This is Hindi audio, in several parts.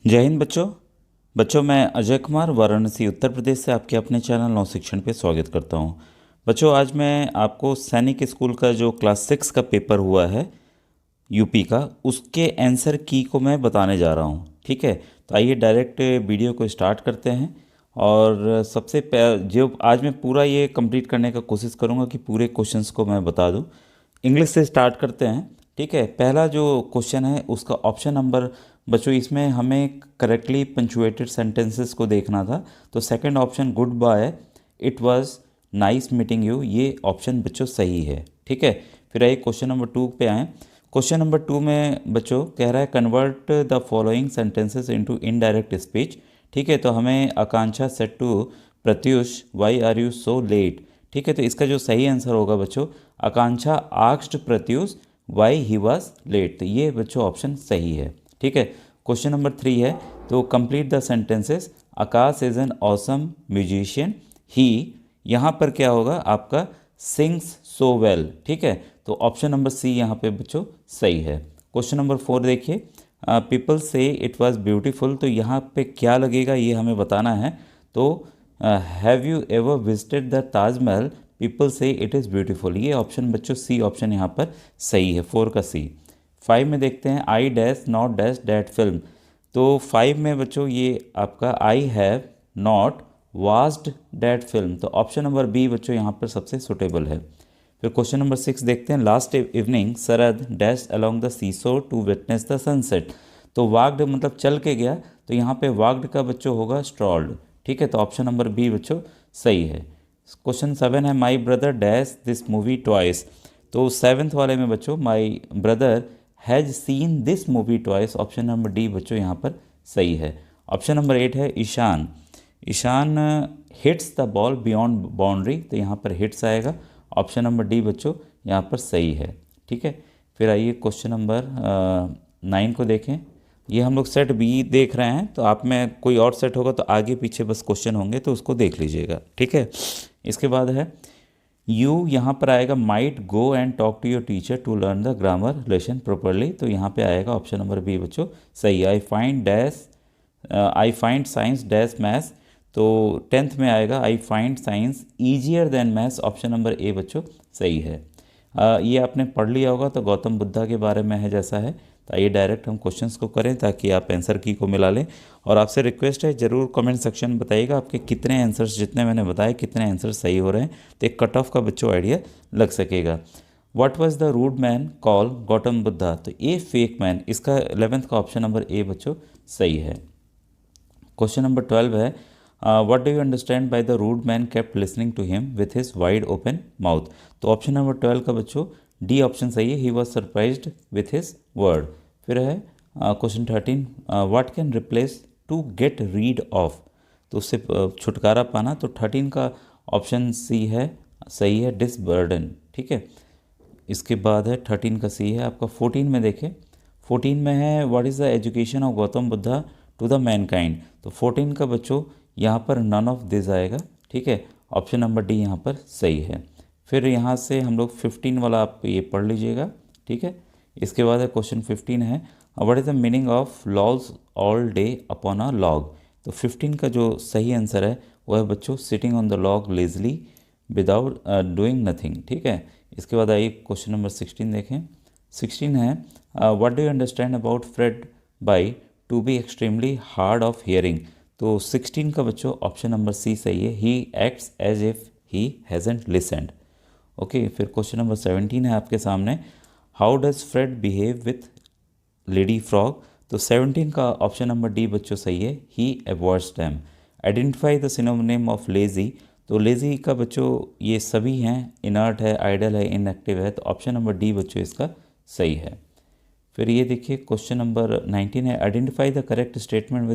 जय हिंद बच्चों। बच्चों मैं अजय कुमार वाराणसी उत्तर प्रदेश से आपके अपने चैनल नव शिक्षण पे स्वागत करता हूँ। बच्चों आज मैं आपको सैनिक स्कूल का जो क्लास 6 का पेपर हुआ है यूपी का, उसके आंसर की को मैं बताने जा रहा हूँ। ठीक है, तो आइए डायरेक्ट वीडियो को स्टार्ट करते हैं। और जो आज मैं पूरा ये कंप्लीट करने का कोशिश करूँगा कि पूरे क्वेश्चंस को मैं बता दूँ। इंग्लिश से स्टार्ट करते हैं। ठीक है, पहला जो क्वेश्चन है उसका ऑप्शन नंबर, बच्चों इसमें हमें करेक्टली पंचुएटेड सेंटेंसेस को देखना था। तो second option good bye, it was nice meeting you, ये ऑप्शन बच्चों सही है। ठीक है, फिर आइए क्वेश्चन नंबर 2 पे आएँ। क्वेश्चन नंबर 2 में बच्चों कह रहा है convert the following sentences into indirect speech. ठीक है, तो हमें Akanksha said to Pratyush why are you so late. ठीक है, तो इसका जो सही आंसर होगा बच्चों, Akanksha asked Pratyush why he was late. तो ये बच्चों ऑप्शन सही है। ठीक है, क्वेश्चन नंबर 3 है, तो complete the sentences. Akash is an awesome musician, he यहाँ पर क्या होगा आपका सिंग्स सो वेल। ठीक है, तो ऑप्शन नंबर सी यहाँ पे बच्चों सही है। क्वेश्चन नंबर 4 देखिए, पीपल से इट वाज ब्यूटीफुल, तो यहाँ पे क्या लगेगा ये हमें बताना है। तो have you ever visited the Taj Mahal, people से इट इज़ ब्यूटीफुल, ये ऑप्शन बच्चों सी ऑप्शन यहाँ पर सही है, 4 का सी। 5 में देखते हैं I dash not dash that film. तो 5 में बच्चों ये आपका I have not watched that film, तो ऑप्शन नंबर बी बच्चों यहाँ पर सबसे सुटेबल है। फिर क्वेश्चन नंबर 6 देखते हैं, last evening Sharad dash along the seashore to witness the sunset. तो वाग्ड मतलब चल के गया, तो यहाँ पे वाग्ड का बच्चों होगा स्ट्रॉल्ड। ठीक है, तो ऑप्शन नंबर बी बच्चों सही है। क्वेश्चन 7 है, my brother dash this movie twice. तो 7th वाले में बच्चों my brother has seen this movie twice, option number D बच्चों यहाँ पर सही है। ऑप्शन नंबर 8 है, Ishan Ishan hits the ball beyond boundary, तो यहाँ पर हिट्स आएगा, ऑप्शन नंबर डी बच्चों यहाँ पर सही है। ठीक है, फिर आइए क्वेश्चन नंबर 9 को देखें। ये हम लोग सेट बी देख रहे हैं, तो आप में कोई और सेट होगा तो आगे पीछे बस क्वेश्चन होंगे तो उसको देख लीजिएगा। ठीक है, इसके बाद है यू, यहाँ पर आएगा might go and talk to your teacher to learn the grammar relation properly, तो यहाँ पे आएगा ऑप्शन नंबर बी बच्चों सही। I find science dash maths, तो 10th में आएगा I find science easier than maths, option number A बच्चों सही है। ये आपने पढ़ लिया होगा, तो गौतम बुद्धा के बारे में है जैसा है। तो आइए डायरेक्ट हम क्वेश्चंस को करें ताकि आप आंसर की को मिला लें। और आपसे रिक्वेस्ट है ज़रूर कमेंट सेक्शन में बताइएगा आपके कितने आंसर्स, जितने मैंने बताए कितने आंसर सही हो रहे हैं, तो एक कट ऑफ का बच्चों आइडिया लग सकेगा। What was the rude man call Gautam Buddha, तो ए फेक मैन, इसका 11th का ऑप्शन नंबर ए बच्चों सही है। क्वेश्चन नंबर 12 है, what do you understand by the rude man kept listening to him with his wide open mouth, तो ऑप्शन नंबर 12 का बच्चों डी ऑप्शन सही है, he was surprised with his word. फिर है question 13, what can replace to get rid of, तो उससे छुटकारा पाना, तो 13 का ऑप्शन सी है सही है, डिसबर्डन। ठीक है, इसके बाद है 13 का सी है आपका। 14 में देखें, 14 में है what is the education of Gautam Buddha to the mankind, तो 14 का बच्चों यहाँ पर नन ऑफ दिस आएगा। ठीक है, ऑप्शन नंबर डी यहाँ पर सही है। फिर यहाँ से हम लोग 15 वाला आप ये पढ़ लीजिएगा। ठीक है, इसके बाद है क्वेश्चन 15 है, what is the meaning of lols all day upon a log, तो 15 का जो सही आंसर है वो है बच्चों sitting on the log Leslie without doing nothing. ठीक है, इसके बाद आइए क्वेश्चन नंबर 16 देखें। 16 है, what do you understand about Fred by to be extremely hard of hearing, तो 16 का बच्चों ऑप्शन नंबर सी सही है, he acts as if he hasn't listened. Okay, फिर क्वेश्चन नंबर 17 है आपके सामने, how does Fred behave with lady frog, तो 17 का ऑप्शन नंबर डी बच्चों सही है, he avoids them. Identify the synonym of lazy, तो लेजी का बच्चों ये सभी हैं, इनर्ट है, आइडल है, इनएक्टिव है, तो ऑप्शन नंबर डी बच्चों इसका सही है। फिर ये देखिए क्वेश्चन नंबर 19 है, identify the correct statement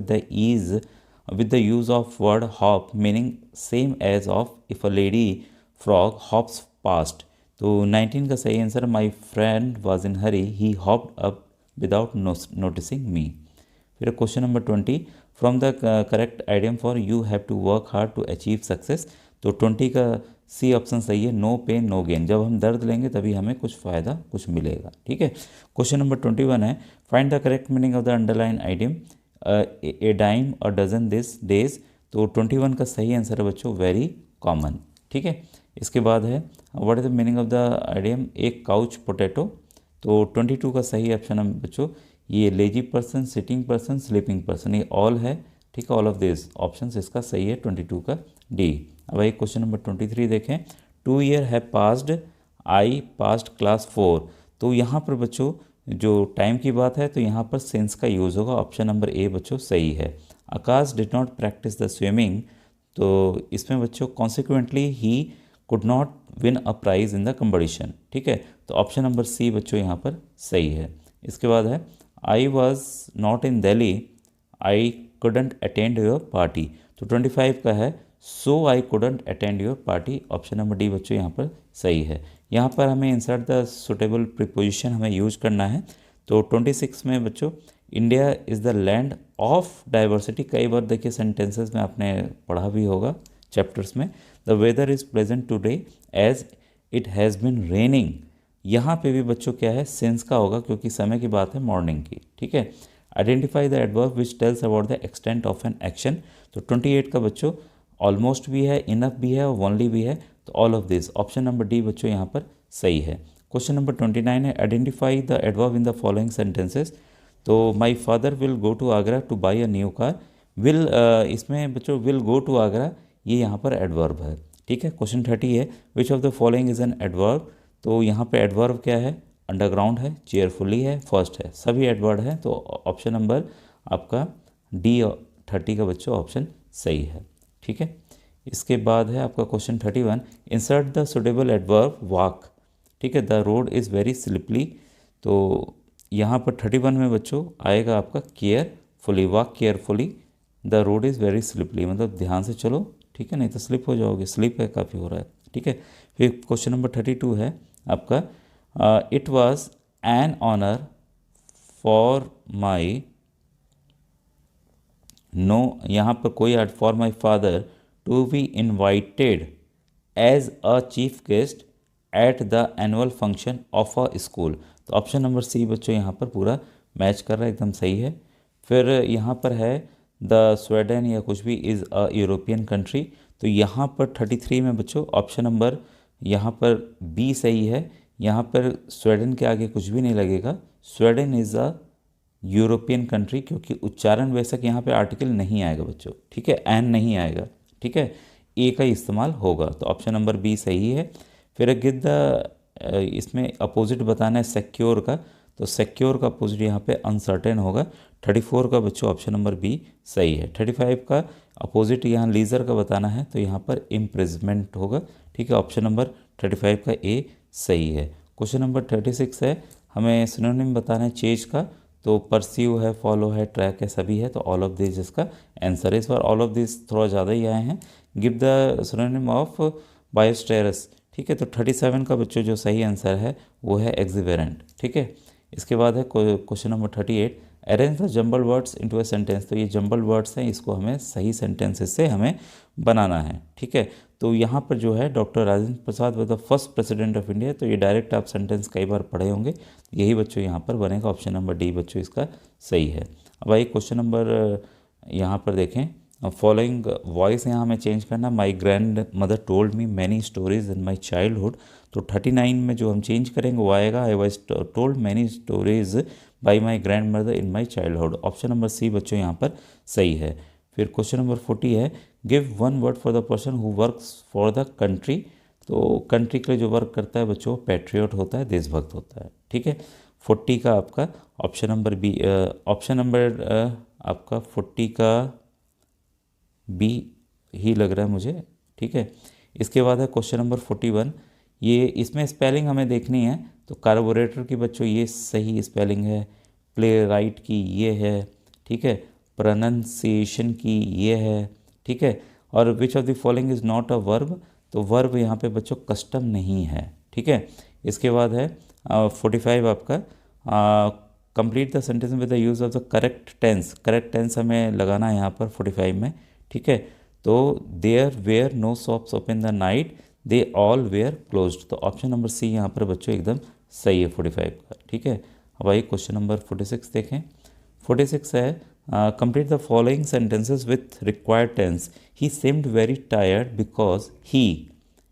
with the use of word hop meaning same as of if a lady frog hops past, तो 19 का सही answer, my friend was in hurry he hopped up without noticing me. फिर question number 20, from the correct idiom for you have to work hard to achieve success, तो 20 का सी ऑप्शन सही है, नो पेन नो गेन, जब हम दर्द लेंगे तभी हमें कुछ फ़ायदा कुछ मिलेगा। ठीक है, क्वेश्चन नंबर 21 है, find the correct meaning of the underline idiom, a dime और डजन दिस डेज, तो 21 का सही आंसर है बच्चों वेरी कॉमन। ठीक है, इसके बाद है what is the meaning of the idiom A couch potato, तो 22 का सही ऑप्शन है बच्चों ये lazy person, sitting person, sleeping person, ये ऑल है। ठीक है, ऑल ऑफ दिस ऑप्शन इसका सही है 22 का डी। अब एक क्वेश्चन नंबर 23 देखें, 2 ईयर है पास्ड, आई पास्ट क्लास 4, तो यहाँ पर बच्चों जो टाइम की बात है तो यहाँ पर सिंस का यूज़ होगा, ऑप्शन नंबर ए बच्चों सही है। Akash did not practice the swimming, तो इसमें बच्चों consequently he could not win a prize in the competition. ठीक है, तो ऑप्शन नंबर सी बच्चों यहाँ पर सही है। इसके बाद है I was not in Delhi, I couldn't attend your party, तो 25 का है so I couldn't attend your party, option number D बच्चों यहाँ पर सही है। यहाँ पर हमें इंसर्ट द सुटेबल प्रीपोजिशन हमें यूज करना है, तो 26 में बच्चों India is the land of diversity, कई बार देखिए सेंटेंसेस में आपने पढ़ा भी होगा चैप्टर्स में। The weather is pleasant today as it has been raining, यहाँ पे भी बच्चों क्या है सेंस का होगा क्योंकि समय की बात है मॉर्निंग की। ठीक है, identify the adverb which tells about the extent of an action, तो 28 का बच्चों ऑलमोस्ट भी है, इनफ भी है और ओनली भी है, तो all of this, option number D बच्चों यहाँ पर सही है। क्वेश्चन नंबर 29 है identify the adverb in the following sentences, तो my father will go to Agra to buy a new car, will इसमें बच्चों विल गो टू आगरा ये यहाँ पर एडवर्ब है। ठीक है, क्वेश्चन 30 है which of the following is an adverb, तो यहाँ पे एडवर्ब क्या है, अंडरग्राउंड है, चेयरफुली है, फर्स्ट है, सभी एडवर्ब है, तो ऑप्शन नंबर आपका डी 30 का बच्चों ऑप्शन सही है। ठीक है, इसके बाद है आपका question 31, insert the suitable adverb walk. ठीक है, the road is very slippery, तो यहाँ पर 31 में बच्चों आएगा आपका carefully, walk carefully, the road is very slippery, मतलब ध्यान से चलो, ठीक है, नहीं तो स्लिप हो जाओगे, स्लिप है काफ़ी हो रहा है। ठीक है, फिर क्वेश्चन नंबर 32 है आपका it was an honour for my, no यहाँ पर कोई add for my father to be invited as a chief guest at the annual function of a school, तो ऑप्शन नंबर सी बच्चों यहाँ पर पूरा मैच कर रहा है, एकदम सही है। फिर यहाँ पर है द स्वीडन या कुछ भी इज़ अ यूरोपियन कंट्री, तो यहाँ पर 33 में बच्चों ऑप्शन नंबर यहाँ पर बी सही है। यहाँ पर स्वीडन के आगे कुछ भी नहीं लगेगा, Sweden is a European country, क्योंकि उच्चारण वैसा कि यहाँ पे आर्टिकल नहीं आएगा बच्चों। ठीक है, एन नहीं आएगा, ठीक है, ए का इस्तेमाल होगा, तो ऑप्शन नंबर बी सही है। फिर गिव द इसमें अपोजिट बताना है सिक्योर का, तो सिक्योर का अपोजिट यहाँ पे अनसर्टेन होगा। 34 का बच्चों ऑप्शन नंबर बी सही है। 35 का अपोजिट यहाँ लीजर का बताना है, तो यहाँ पर इम्प्रिजमेंट होगा। ठीक है, ऑप्शन नंबर 35 का ए सही है। क्वेश्चन नंबर 36 है हमें सिनोनिम बताना है चेज का, तो परस्यू है, फॉलो है, ट्रैक है, सभी है, तो ऑल ऑफ दिस इसका आंसर है। इस बार ऑल ऑफ दिस थोड़ा ज़्यादा ही आए हैं। गिव द सिनोनिम ऑफ बायोस्टेरस, ठीक है, तो 37 का बच्चों जो सही आंसर है वो है एक्सिवेरेंट। ठीक है, इसके बाद है question number 38, arrange the jumble words into a sentence, तो ये जंबल वर्ड्स हैं, इसको हमें सही सेंटेंसेस से हमें बनाना है। ठीक है, तो यहाँ पर जो है डॉक्टर राजेंद्र प्रसाद व the first president of India, तो ये डायरेक्ट आप सेंटेंस कई बार पढ़े होंगे, यही बच्चों यहाँ पर बनेगा, ऑप्शन नंबर डी बच्चों इसका सही है। अब आइए क्वेश्चन नंबर यहाँ पर देखें, फॉलोइंग वॉइस यहाँ हमें चेंज करना, my grand mother told me many stories in my childhood, तो 39 में जो हम चेंज करेंगे वो आएगा I was told many stories by my grand mother in my childhood, option number C बच्चों यहाँ पर सही है। फिर क्वेश्चन नंबर 40 है give one word for the person who works for the country, तो कंट्री के लिए जो वर्क करता है बच्चों पैट्रियट होता है, देशभक्त होता है। ठीक है, 40 का आपका option number B, option number आपका 40 का बी ही लग रहा है मुझे। ठीक है, इसके बाद है क्वेश्चन नंबर 41, ये इसमें स्पेलिंग हमें देखनी है, तो कार्बोरेटर की बच्चों ये सही स्पेलिंग है, प्ले राइट की ये है, ठीक है, प्रोनंसिएशन की ये है, ठीक है, और विच of the following is not a verb, तो वर्ब यहाँ पे बच्चों कस्टम नहीं है। ठीक है, इसके बाद है 45 आपका complete the sentence with the use of the correct tense, correct tense हमें लगाना है यहाँ पर 45 में। ठीक है, तो there were no shops open the night, they all were closed, तो ऑप्शन नंबर सी यहाँ पर बच्चों एकदम सही है 45 का। ठीक है, अब आइए क्वेश्चन नंबर 46 देखें। 46 है complete the following sentences with required tense. He seemed very tired because he,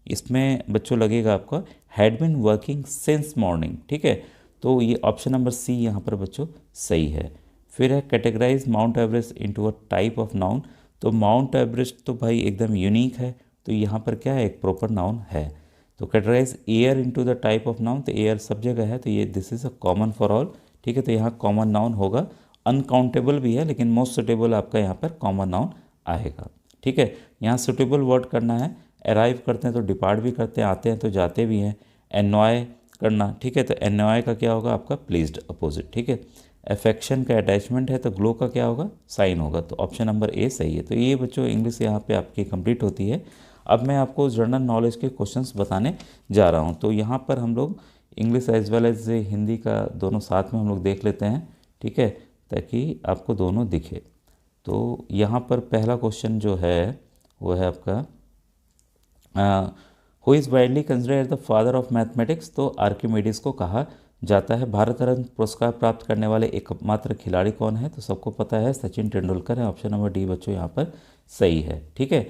इसमें बच्चों लगेगा आपका had been working since morning, ठीक है। तो ये ऑप्शन नंबर सी यहाँ पर बच्चों सही है। फिर है categorise Mount Everest into a type of noun. तो माउंट एवरेस्ट तो भाई एकदम यूनिक है, तो यहाँ पर क्या है, एक प्रॉपर नाउन है। तो categorise air into the type of noun, तो एयर सब जगह है, तो ये this is a common for all, ठीक है। तो यहाँ कॉमन नाउन होगा, अनकाउंटेबल भी है लेकिन मोस्ट सुटेबल आपका यहाँ पर कॉमन नाउन आएगा, ठीक है। यहाँ सुटेबल वर्ड करना है, अराइव करते हैं तो डिपार्ट भी करते हैं, आते हैं तो जाते भी हैं। एनॉय करना, ठीक है, तो एनॉय का क्या होगा आपका प्लीज्ड अपोजिट, ठीक है। अफेक्शन का अटैचमेंट है तो ग्लो का क्या होगा, साइन होगा। तो ऑप्शन नंबर ए सही है। तो ये बच्चों इंग्लिश यहाँ पे आपकी कंप्लीट होती है। अब मैं आपको जनरल नॉलेज के क्वेश्चंस बताने जा रहा हूँ। तो यहाँ पर हम लोग English as well as Hindi का दोनों साथ में हम लोग देख लेते हैं, ठीक है, ताकि आपको दोनों दिखे। तो यहाँ पर पहला क्वेश्चन जो है वो है आपका who is widely considered the father of mathematics. तो आर्किमिडीज को कहा जाता है। भारत रत्न पुरस्कार प्राप्त करने वाले एकमात्र खिलाड़ी कौन है, तो सबको पता है सचिन तेंदुलकर है। ऑप्शन नंबर डी बच्चों यहाँ पर सही है, ठीक है।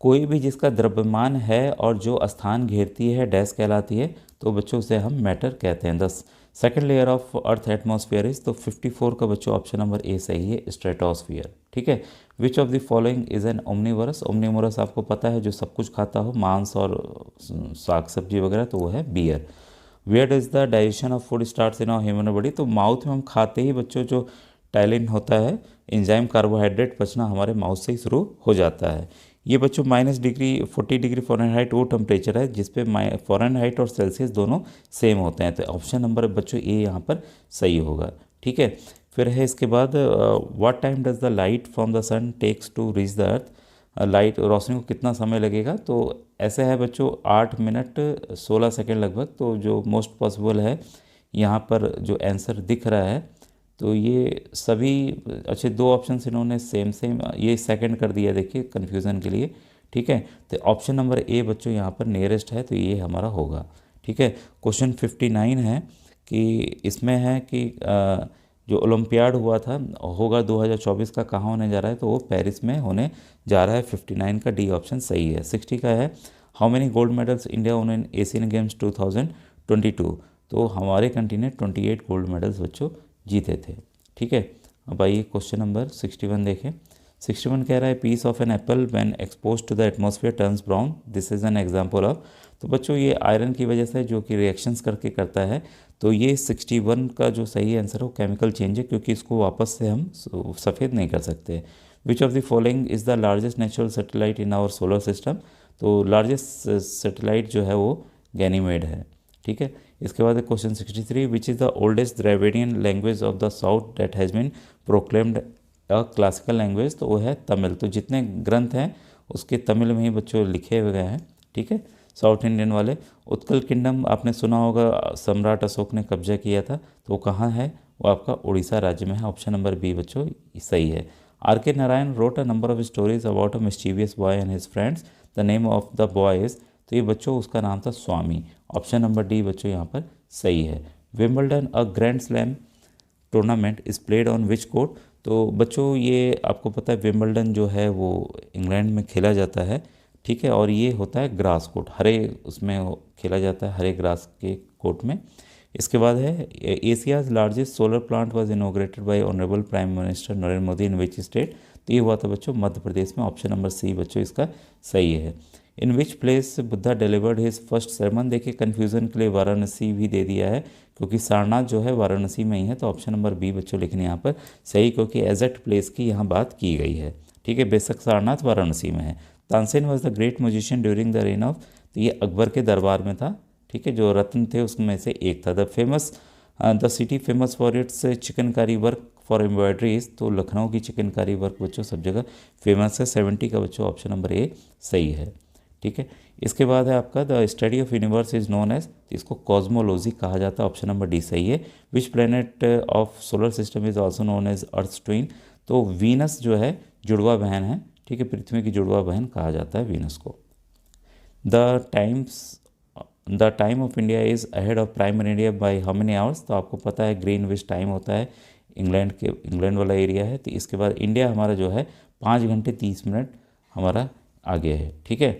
कोई भी जिसका द्रव्यमान है और जो स्थान घेरती है डैश कहलाती है, तो बच्चों उसे हम मैटर कहते हैं। दस second layer of earth atmosphere is, तो 54 का बच्चों ऑप्शन नंबर ए सही है, स्ट्रेटोस्फियर, ठीक है। Which of the following is an omnivorous. Omnivorous आपको पता है जो सब कुछ खाता हो, मांस और साग सब्जी वगैरह, तो वो है bear. Where is the digestion of food starts in our human body. तो माउथ में हम खाते ही बच्चों जो टाइलिन होता है, एंजाइम कार्बोहाइड्रेट पचना हमारे माउथ से ही शुरू हो जाता है। ये बच्चों -40 डिग्री फ़ारेनहाइट वो टेम्परेचर है जिस पे फ़ारेनहाइट और सेल्सियस दोनों सेम होते हैं। तो ऑप्शन नंबर बच्चों ए यहाँ पर सही होगा, ठीक है। फिर है इसके बाद what time does the light from the sun takes to reach the earth. Light रोशनी को कितना समय लगेगा, तो ऐसे है बच्चों 8 मिनट 16 सेकेंड लगभग। तो जो मोस्ट पॉसिबल है यहाँ पर जो आंसर दिख रहा है, तो ये सभी अच्छे दो ऑप्शन इन्होंने सेम सेम ये सेकंड कर दिया, देखिए कन्फ्यूज़न के लिए, ठीक है। तो ऑप्शन नंबर ए बच्चों यहाँ पर नियरेस्ट है, तो ये हमारा होगा, ठीक है। क्वेश्चन 59 है कि इसमें है कि जो ओलंपियाड हुआ था होगा 2024 का, कहाँ होने जा रहा है, तो वो पेरिस में होने जा रहा है। 59 का डी ऑप्शन सही है। 60 का है how many gold medals India one in Asian games 2022। तो हमारे कंट्री ने 28 गोल्ड मेडल्स बच्चों जीते थे, ठीक है। अब आइए क्वेश्चन नंबर 61 देखें। 61 कह रहा है piece of an apple when expose to the atmosphere turns brown, this is an example of. तो बच्चों ये आयरन की वजह से जो कि रिएक्शंस करके करता है, तो ये 61 का जो सही आंसर है वो केमिकल चेंज है, क्योंकि इसको वापस से हम सफ़ेद नहीं कर सकते। Which of the following is the largest natural satellite in our solar system. तो लार्जेस्ट सैटेलाइट जो है वो गैनीमेड है, ठीक है। इसके बाद question 63 which is the oldest Dravidian language of the south that has been proclaimed a classical language. तो वो है तमिल। तो जितने ग्रंथ हैं उसके तमिल में ही बच्चों लिखे हुए हैं, ठीक है, साउथ इंडियन वाले। उत्कल किंगडम आपने सुना होगा, सम्राट अशोक ने कब्जा किया था, तो वो कहाँ है, वो आपका उड़ीसा राज्य में है। ऑप्शन नंबर बी बच्चों सही है। आर के Narayan wrote a number of stories about a mischievous boy and his friends, the name of the boy is. तो ये बच्चों उसका नाम था स्वामी। ऑप्शन नंबर डी बच्चों यहाँ पर सही है। Wimbledon a grand slam tournament is played on which court. तो बच्चों ये आपको पता है विंबलडन जो है वो इंग्लैंड में खेला जाता है, ठीक है, और ये होता है ग्रास कोर्ट, हरे उसमें खेला जाता है, हरे ग्रास के कोर्ट में। इसके बाद है Asia's largest solar plant was inaugurated bye honourable prime minister Narendra Modi in which state. तो ये हुआ था बच्चों मध्य प्रदेश में। ऑप्शन नंबर सी बच्चों इसका सही है। In which place Buddha delivered his first sermon. देखिए कन्फ्यूज़न के लिए वाराणसी भी दे दिया है, क्योंकि सारनाथ जो है वाराणसी में ही है। तो ऑप्शन नंबर बी बच्चों लिखने यहाँ पर सही, क्योंकि एग्जैक्ट प्लेस की यहाँ बात की गई है, ठीक है। बेशक सारनाथ वाराणसी में है। Tansen was the great musician during the rain of. तो ये अकबर के दरबार में था, ठीक है, जो रत्न थे उसमें से एक था। The city famous for its chikankari work for embroideries. तो लखनऊ की चिकनकारी वर्क बच्चों सब जगह फेमस है। 70 का बच्चों ऑप्शन नंबर ए सही है, ठीक है। इसके बाद है आपका the study of universe is known as, इसको कॉस्मोलॉजी कहा जाता है। ऑप्शन नंबर डी सही है। Which planet of solar system is also known as Earth twin. तो वीनस जो है जुड़वा बहन है, ठीक है, पृथ्वी की जुड़वा बहन कहा जाता है वीनस को। The time of India is ahead of prime India by how many hours. तो आपको पता है ग्रीन विच टाइम होता है इंग्लैंड वाला एरिया है। तो इसके बाद इंडिया हमारा जो है 5 घंटे 30 मिनट हमारा आगे है, ठीक है।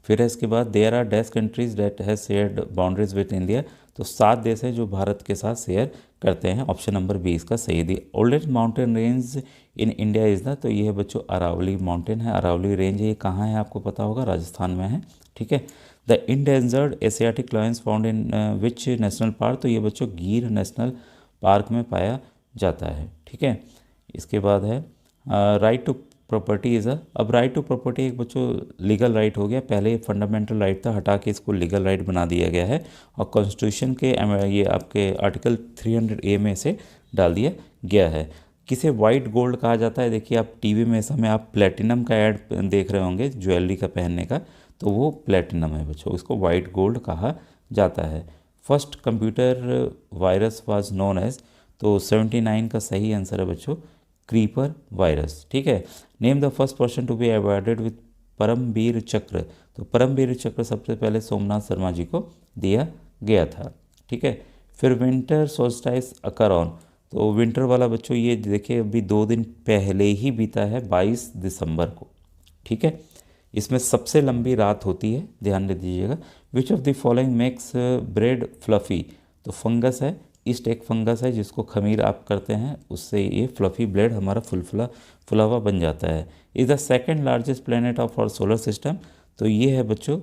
फिर इसके बाद there are dash countries that has shared boundaries with India, तो 7 देश हैं जो भारत के साथ शेयर करते हैं। ऑप्शन नंबर बी इसका सही दी। Oldest mountain range in India is the, तो ये है बच्चों अरावली माउंटेन है, अरावली रेंज है। ये कहाँ है आपको पता होगा, राजस्थान में है, ठीक है। The endangered Asiatic Lions found in which national park, तो ये बच्चों गिर नेशनल पार्क में पाया जाता है, ठीक है। इसके बाद है राइट टू प्रॉपर्टी इज़ अब राइट टू प्रॉपर्टी एक बच्चों लीगल राइट हो गया, पहले ये फंडामेंटल राइट था, हटा के इसको लीगल राइट बना दिया गया है और कॉन्स्टिट्यूशन के ये आपके आर्टिकल 300A में से डाल दिया गया है। किसे वाइट गोल्ड कहा जाता है, देखिए आप टीवी में इस समय आप प्लेटिनम का ऐड देख रहे होंगे ज्वेलरी का पहनने का, तो वो प्लेटिनम है बच्चों, इसको वाइट गोल्ड कहा जाता है। First computer virus was known as, तो 79 का सही आंसर है बच्चों क्रीपर वायरस, ठीक है। Name the first person to be awarded with Paramvir Chakra, तो परमवीर चक्र सबसे पहले सोमनाथ शर्मा जी को दिया गया था, ठीक है। फिर विंटर सोल्स्टिस अकर ऑन, तो विंटर वाला बच्चों ये देखिए अभी 2 दिन पहले ही बीता है 22 दिसंबर को, ठीक है। इसमें सबसे लंबी रात होती है, ध्यान दे दीजिएगा। विच of the following makes bread fluffy, तो फंगस है, ईस्ट एक फंगस है जिसको खमीर आप करते हैं, उससे ये फ्लफ़ी ब्लेड हमारा फुला हुआ बन जाता है। Is the second largest planet of our solar system, तो ये है बच्चों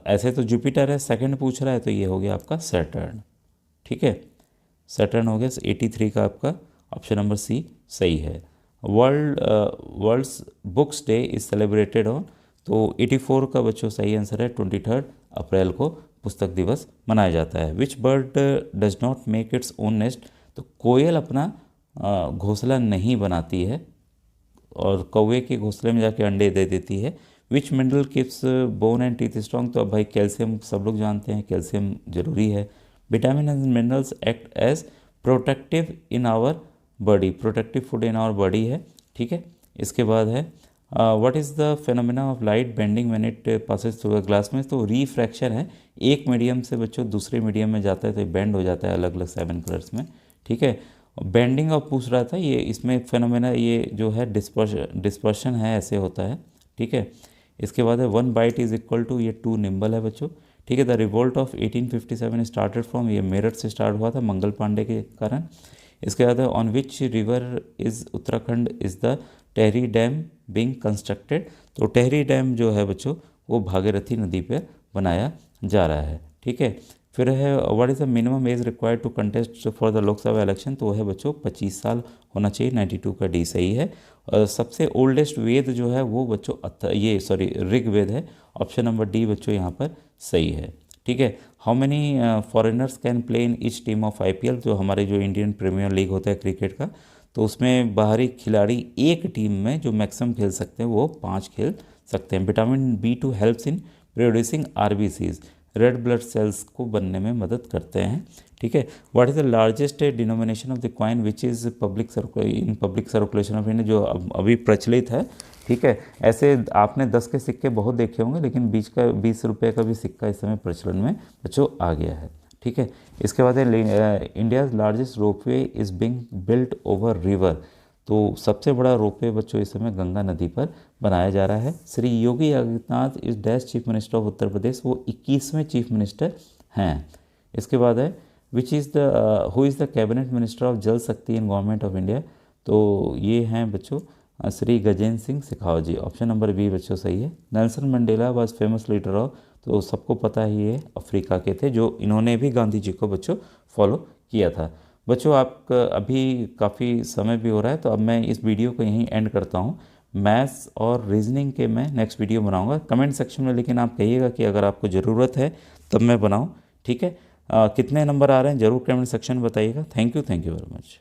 ऐसे तो जुपिटर है, सेकंड पूछ रहा है तो ये हो गया आपका सैटर्न, ठीक है। सैटर्न हो गया 83 का आपका ऑप्शन नंबर सी सही है। World's books day is celebrated on, तो 84 का बच्चों सही आंसर है 23 अप्रैल को पुस्तक दिवस मनाया जाता है। Which bird does not make its own nest, तो कोयल अपना घोंसला नहीं बनाती है और कौवे के घोंसले में जाके अंडे दे देती है। विच mineral keeps bone and teeth strong, तो अब भाई कैल्शियम सब लोग जानते हैं, कैल्शियम जरूरी है। Vitamin and minerals act as protective in our body, protective food in our body है, ठीक है। इसके बाद है what is the phenomena of light bending when it passes through a glass में, तो रिफ्रैक्शन है, एक मीडियम से बच्चों दूसरे मीडियम में जाता है तो बेंड हो जाता है अलग अलग 7 कलर्स में, ठीक है। बेंडिंग ऑफ पूछ रहा था, ये इसमें फेनोमेना ये जो है डिस्पर्शन है, ऐसे होता है, ठीक है। इसके बाद है 1 बाइट इज इक्वल टू, ये 2 निम्बल है बच्चों, ठीक है। The revolt of 1857 started from, ये मेरठ से स्टार्ट हुआ था मंगल पांडे के कारण। इसके बाद है on which river is Uttarakhand is the Tehri dam being constructed, तो टेहरी डैम जो है बच्चों वो भागीरथी नदी पे बनाया जा रहा है, ठीक है। फिर है what is the minimum age required to contest for the Lok Sabha election, तो वो है बच्चों 25 साल होना चाहिए, 92 का डी सही है। और सबसे ओल्डेस्ट वेद जो है वो बच्चों ऋग्वेद है, ऑप्शन नंबर डी बच्चों यहाँ पर सही है, ठीक है। How many foreigners can play in each team of IPL, जो हमारे जो इंडियन प्रीमियर लीग होता है क्रिकेट का, तो उसमें बाहरी खिलाड़ी एक टीम में जो मैक्सिमम खेल सकते हैं वो 5 खेल सकते हैं। Vitamin B2 helps in producing RBCs, red blood cells को बनने में मदद करते हैं, ठीक है। What is the largest denomination of the coin which is public circulation of India, जो अभी प्रचलित है, ठीक है। ऐसे आपने 10 के सिक्के बहुत देखे होंगे, लेकिन बीच का 20 रुपये का भी सिक्का इस समय प्रचलन में बच्चों आ गया है, ठीक है। इसके बाद है India's largest ropeway is being built over river, तो सबसे बड़ा रोपवे बच्चों इस समय गंगा नदी पर बनाया जा रहा है। Shri Yogi Adityanath is dash chief minister of Uttar Pradesh, वो 21वें चीफ मिनिस्टर हैं। इसके बाद है which is the who is the cabinet minister of Jal Shakti in government of India, तो ये हैं बच्चों श्री गजेंद्र सिंह शेखावत जी, ऑप्शन नंबर बी बच्चों सही है। Nelson Mandela was famous leader of, तो सबको पता ही है अफ्रीका के थे, जो इन्होंने भी गांधी जी को बच्चों फॉलो किया था। बच्चों आप अभी काफ़ी समय भी हो रहा है, तो अब मैं इस वीडियो को यहीं एंड करता हूँ। मैथ्स और रीजनिंग के मैं नेक्स्ट वीडियो बनाऊँगा, कमेंट सेक्शन में लेकिन आप कहिएगा कि अगर आपको ज़रूरत है तब मैं बनाऊँ, ठीक है। कितने नंबर आ रहे हैं ज़रूर कमेंट सेक्शन में बताइएगा। Thank you very much.